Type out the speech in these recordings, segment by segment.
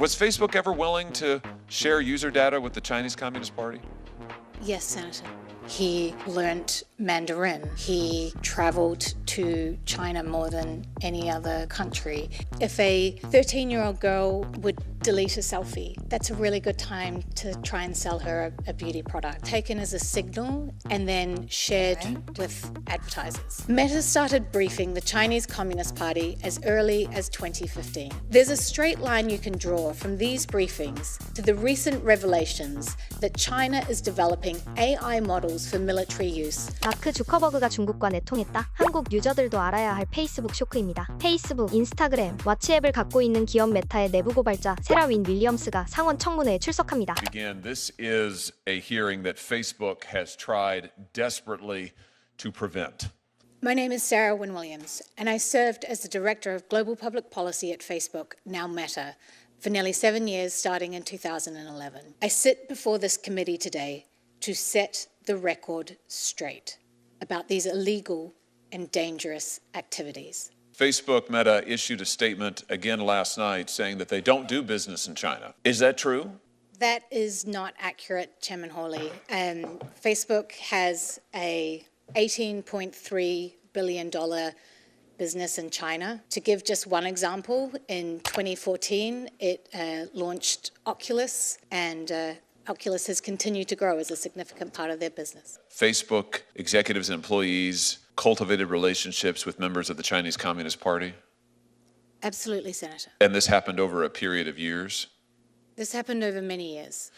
Was Facebook ever willing to share user data with the Chinese Communist Party? Yes, Senator. He learnt Mandarin. He traveled to China more than any other country. If a 13-year-old girl would delete a selfie, that's a really good time to try and sell her a beauty product, taken as a signal and then shared with advertisers. Meta started briefing the Chinese Communist Party as early as 2015. There's a straight line you can draw from these briefings to the recent revelations that China is developing AI models for military use. 마크 주커버그가 중국과 내통했다. 한국 유저들도 알아야 할 페이스북 쇼크입니다. 페이스북, 인스타그램, 왓츠앱을 갖고 있는 기업 메타의 내부고발자 세라 윈 윌리엄스가 상원 청문회에 출석합니다. Again, this is a hearing that Facebook has tried desperately to prevent. My name is Sarah Wynne Williams, and I served as the Director of Global Public Policy at Facebook, now Meta, for nearly 7 years, starting in 2011. I sit before this committee today to set the record straight about these illegal and dangerous activities. Facebook Meta issued a statement again last night saying that they don't do business in China. Is that true? That is not accurate, Chairman Hawley. Facebook has a $18.3 billion business in China. To give just one example, in 2014, it launched Oculus, and Oculus has continued to grow as a significant part of their business. Facebook executives and employees cultivated relationships with members of the Chinese Communist Party? Absolutely, Senator. And this happened over a period of years? This happened over many years.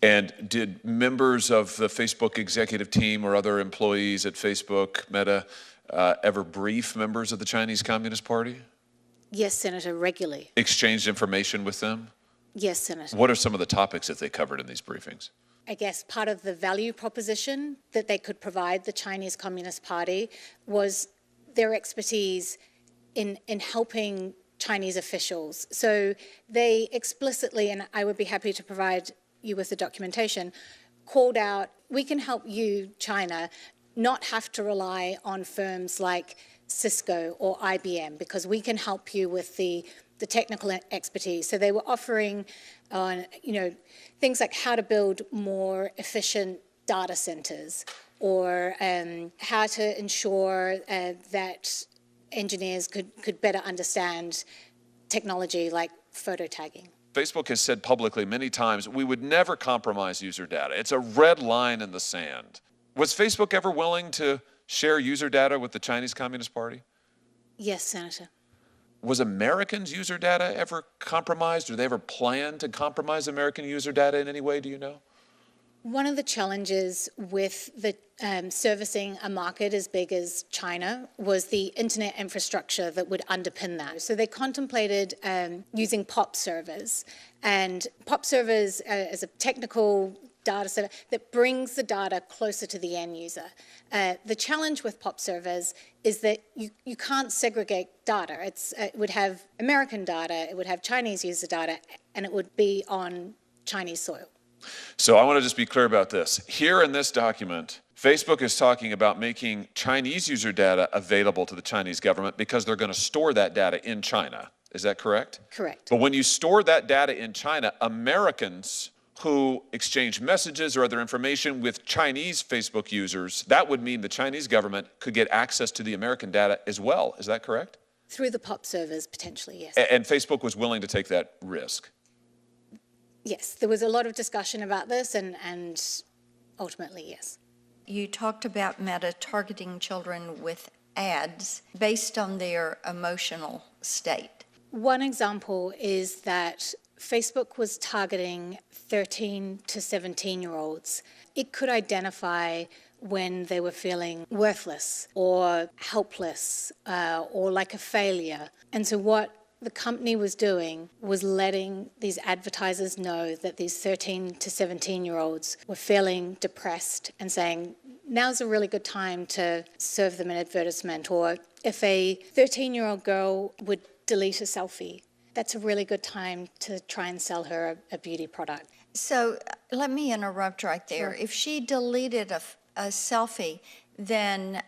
And did members of the Facebook executive team or other employees at Facebook, Meta, ever brief members of the Chinese Communist Party? Yes, Senator, regularly. Exchanged information with them? Yes, Senator. What are some of the topics that they covered in these briefings? I guess part of the value proposition that they could provide the Chinese Communist Party was their expertise in helping Chinese officials. So they explicitly, and I would be happy to provide you with the documentation, called out, we can help you, China, not have to rely on firms like Cisco or IBM, because we can help you with the technical expertise. So they were offering things like how to build more efficient data centers, or how to ensure that engineers could better understand technology like photo tagging. Facebook has said publicly many times, we would never compromise user data. It's a red line in the sand. Was Facebook ever willing to share user data with the Chinese Communist Party? Yes, Senator. Was Americans' user data ever compromised? Or they ever plan to compromise American user data in any way, do you know? One of the challenges with the servicing a market as big as China was the internet infrastructure that would underpin that. So they contemplated using POP servers. And POP servers is a technical data server that brings the data closer to the end user. The challenge with POP servers is that you can't segregate data. It would have American data, it would have Chinese user data, and it would be on Chinese soil. So I want to just be clear about this. Here in this document, Facebook is talking about making Chinese user data available to the Chinese government because they're going to store that data in China. Is that correct? Correct. But when you store that data in China, Americans who exchange messages or other information with Chinese Facebook users, that would mean the Chinese government could get access to the American data as well. Is that correct? Through the POP servers, potentially, yes. And Facebook was willing to take that risk? Yes, there was a lot of discussion about this, and ultimately, yes. You talked about Meta targeting children with ads based on their emotional state. One example is that Facebook was targeting 13 to 17-year-olds. It could identify when they were feeling worthless or helpless or like a failure. And so what the company was doing was letting these advertisers know that these 13 to 17-year-olds were feeling depressed and saying, now's a really good time to serve them an advertisement. Or if a 13-year-old girl would delete a selfie, that's a really good time to try and sell her a beauty product. So let me interrupt right there. Sure. If she deleted a selfie, then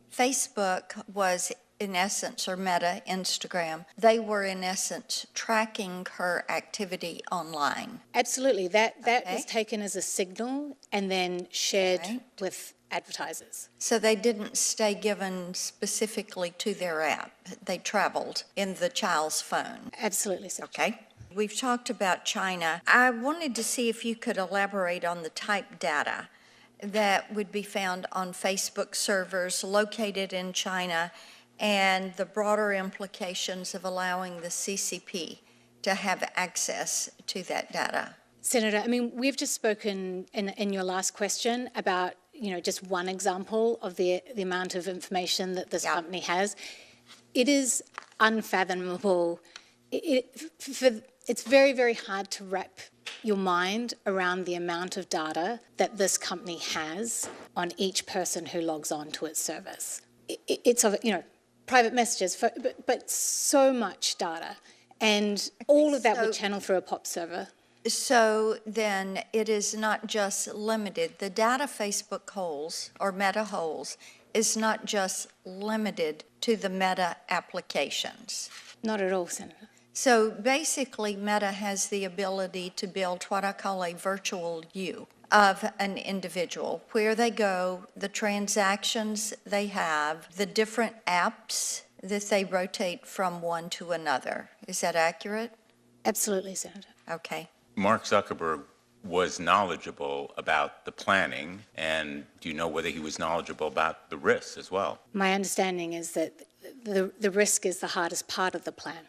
Facebook was in essence, or Meta, Instagram, they were in essence tracking her activity online. Absolutely. That Okay. was taken as a signal and then shared Right. with advertisers. So they didn't stay given specifically to their app. They traveled in the child's phone. Absolutely. So. Okay. We've talked about China. I wanted to see if you could elaborate on the type data that would be found on Facebook servers located in China and the broader implications of allowing the CCP to have access to that data. Senator, I mean, we've just spoken in your last question about, just one example of the amount of information that this company has. It is unfathomable. It's very, very hard to wrap your mind around the amount of data that this company has on each person who logs on to its service. It's of, private messages, but so much data. And all of that would channel through a POP server. So then it is not just limited. The data Facebook holds or Meta holds is not just limited to the Meta applications. Not at all, Senator. So basically, Meta has the ability to build what I call a virtual you of an individual, where they go, the transactions they have, the different apps that they rotate from one to another. Is that accurate? Absolutely, Senator. Okay. Mark Zuckerberg was knowledgeable about the planning, and do you know whether he was knowledgeable about the risks as well? My understanding is that the risk is the hardest part of the plan.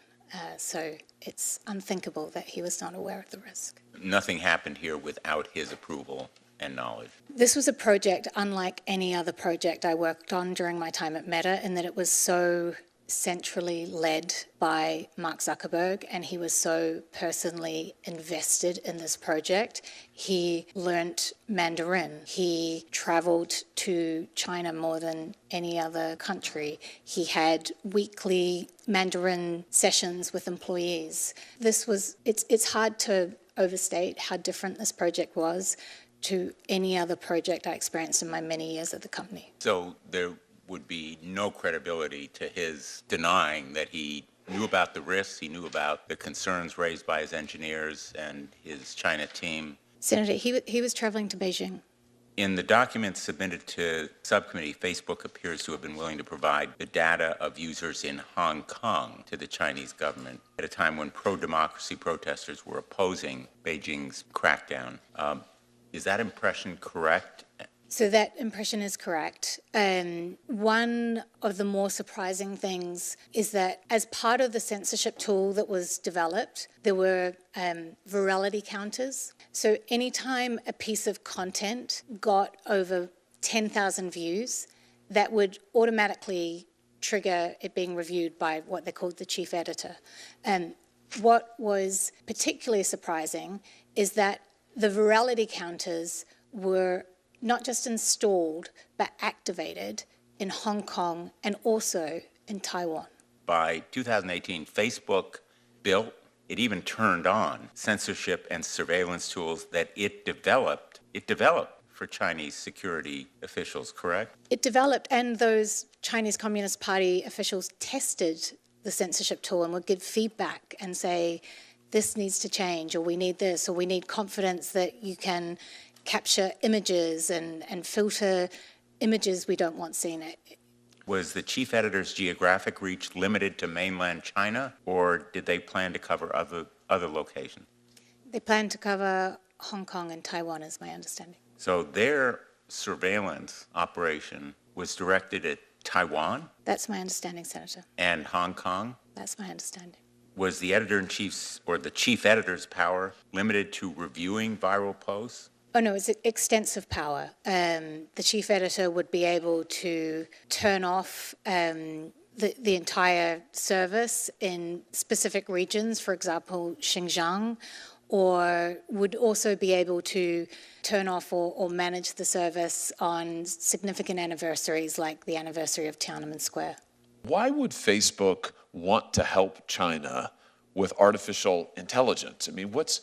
So it's unthinkable that he was not aware of the risk. Nothing happened here without his approval and knowledge. This was a project unlike any other project I worked on during my time at Meta, in that it was so centrally led by Mark Zuckerberg, and he was so personally invested in this project. He learnt Mandarin. He traveled to China more than any other country. He had weekly Mandarin sessions with employees. It's hard to overstate how different this project was to any other project I experienced in my many years at the company. So there would be no credibility to his denying that he knew about the risks, he knew about the concerns raised by his engineers and his China team. Senator, he was traveling to Beijing. In the documents submitted to subcommittee, Facebook appears to have been willing to provide the data of users in Hong Kong to the Chinese government at a time when pro-democracy protesters were opposing Beijing's crackdown. Is that impression correct? So that impression is correct. One of the more surprising things is that as part of the censorship tool that was developed, there were virality counters. So anytime a piece of content got over 10,000 views, that would automatically trigger it being reviewed by what they called the chief editor. What was particularly surprising is that the virality counters were not just installed, but activated in Hong Kong and also in Taiwan. By 2018, Facebook built, it even turned on censorship and surveillance tools that it developed for Chinese security officials, correct? It developed, and those Chinese Communist Party officials tested the censorship tool and would give feedback and say, this needs to change, or we need this, or we need confidence that you can capture images and filter images we don't want seen. Was the chief editor's geographic reach limited to mainland China, or did they plan to cover other locations? They plan to cover Hong Kong and Taiwan, is my understanding. So their surveillance operation was directed at Taiwan? That's my understanding, Senator. And Hong Kong? That's my understanding. Was the editor-in-chief's or the chief editor's power limited to reviewing viral posts? Oh, no, it's extensive power. The chief editor would be able to turn off the entire service in specific regions, for example, Xinjiang, or would also be able to turn off or manage the service on significant anniversaries like the anniversary of Tiananmen Square. Why would Facebook want to help China with artificial intelligence? I mean, what's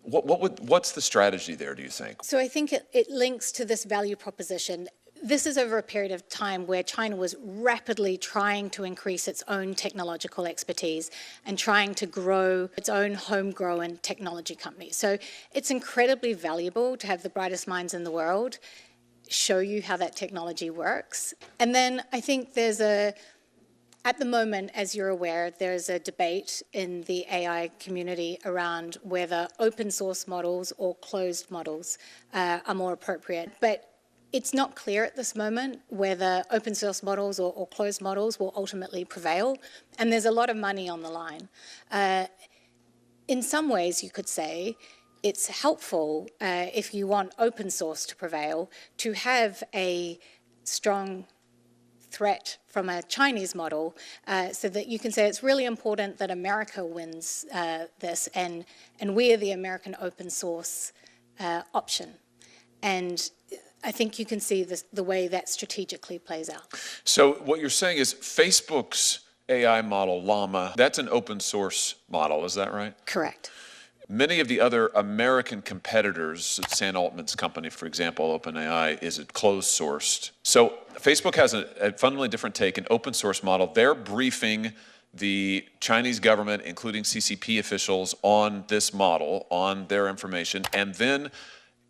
the strategy there, do you think? So I think it links to this value proposition. this is over a period of time where China was rapidly trying to increase its own technological expertise and trying to grow its own homegrown technology companies. So it's incredibly valuable to have the brightest minds in the world show you how that technology works. And then I think at the moment, as you're aware, there's a debate in the AI community around whether open source models or closed models are more appropriate. But it's not clear at this moment whether open source models or closed models will ultimately prevail, and there's a lot of money on the line. In some ways, you could say, it's helpful if you want open source to prevail to have a strong threat from a Chinese model so that you can say it's really important that America wins this and we are the American open source option. And I think you can see the way that strategically plays out. So what you're saying is Facebook's AI model, Llama, that's an open source model, is that right? Correct. Many of the other American competitors, Sam Altman's company, for example, OpenAI, is closed sourced. So Facebook has a fundamentally different take, an open source model. They're briefing the Chinese government, including CCP officials, on this model, on their information, and then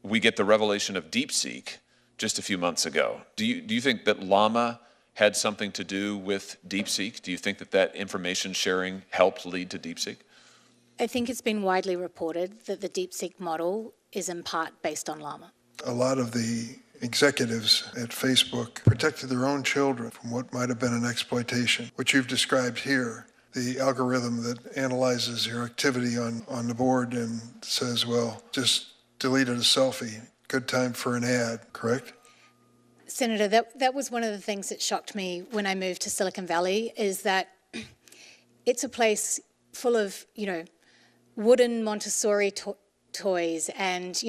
we get the revelation of DeepSeek just a few months ago. Do you think that Llama had something to do with DeepSeek? Do you think that information sharing helped lead to DeepSeek? I think it's been widely reported that the DeepSeek model is in part based on Llama. A lot of the executives at Facebook protected their own children from what might have been an exploitation, which you've described here. The algorithm that analyzes your activity on the board and says, well, just deleted a selfie, good time for an ad, correct? Senator, that was one of the things that shocked me when I moved to Silicon Valley, is that it's a place full of, wooden Montessori toys, and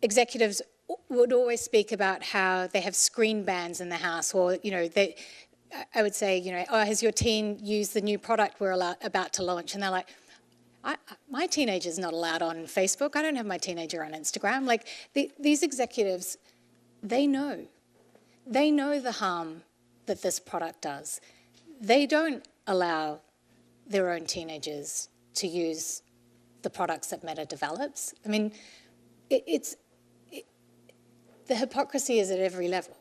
executives would always speak about how they have screen bans in the house, or I would say, oh, has your teen used the new product we're about to launch? And they're like, my teenager's not allowed on Facebook. I don't have my teenager on Instagram. Like these executives, they know the harm that this product does. They don't allow their own teenagers to use the products that Meta develops. I mean, the hypocrisy is at every level.